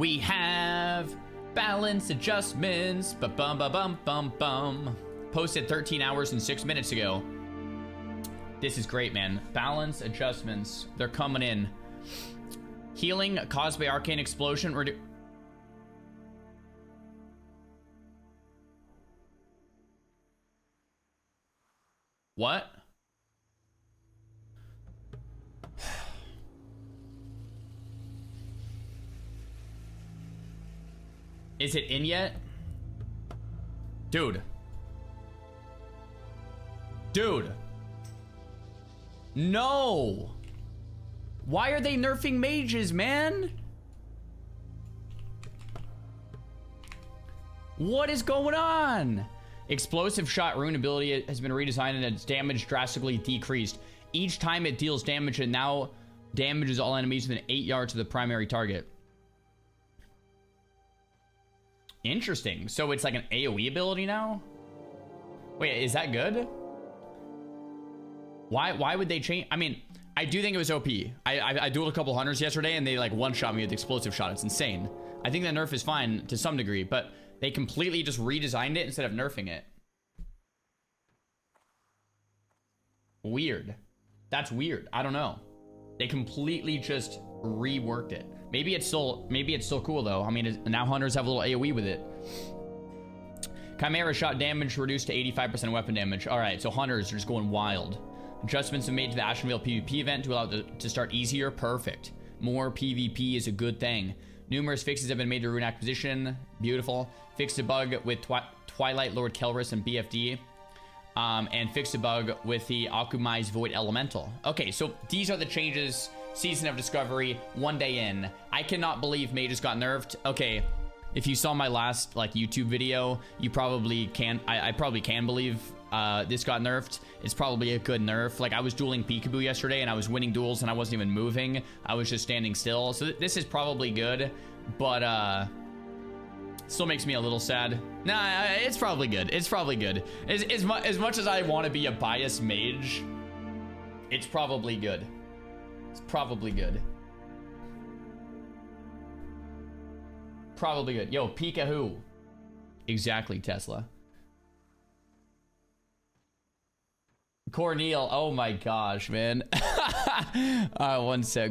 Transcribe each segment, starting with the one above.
We have balance adjustments. Ba-bum, ba-bum, bum, bum. Posted 13 hours and 6 minutes ago. This is great, man. Balance adjustments. They're coming in. Healing caused by arcane explosion. What? Is it in yet? Dude. Dude. No. Why are they nerfing mages, man? What is going on? Explosive shot rune ability has been redesigned and its damage drastically decreased. Each time it deals damage, and now damages all enemies within 8 yards of the primary target. Interesting. So it's like an AoE ability now? Wait, is that good? Why would they change? I mean, I do think it was OP. I dueled a couple hunters yesterday and they like one-shot me with explosive shot. It's insane. I think that nerf is fine to some degree, but they completely just redesigned it instead of nerfing it. Weird. That's weird. I don't know. They completely just reworked it. Maybe it's still cool though. I mean, now hunters have a little AoE with it. Chimera shot damage reduced to 85% weapon damage. All right, so hunters are just going wild. Adjustments have made to the Ashenvale PvP event to allow it to start easier. Perfect. More PvP is a good thing. Numerous fixes have been made to rune acquisition. Beautiful. Fixed a bug with Twilight Lord Kelris and BFD. And fixed a bug with the Akumai's Void Elemental. Okay, so these are the changes. Season of Discovery, 1 day in. I cannot believe mages got nerfed. Okay, if you saw my last like YouTube video, you probably can. I probably can believe this got nerfed. It's probably a good nerf. Like, I was dueling Peekaboo yesterday and I was winning duels and I wasn't even moving. I was just standing still. So this is probably good, but still makes me a little sad. Nah, it's probably good. It's probably good. As much as I want to be a biased mage, it's probably good. It's probably good. Probably good. Yo, Pika who? Exactly, Tesla. Corneal. Oh my gosh, man. One sec.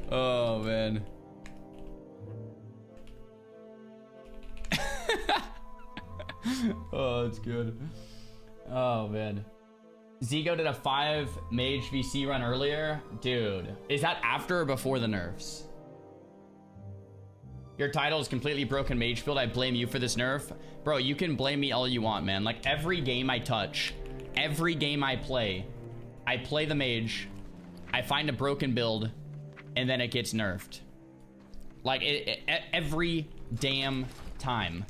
Oh man. Oh, that's good. Oh man. Zigo did a 5 mage VC run earlier. Dude, is that after or before the nerfs? Your title is completely broken mage build. I blame you for this nerf. Bro, you can blame me all you want, man. Like, every game I touch, every game I play the mage, I find a broken build, and then it gets nerfed. Like, every damn time.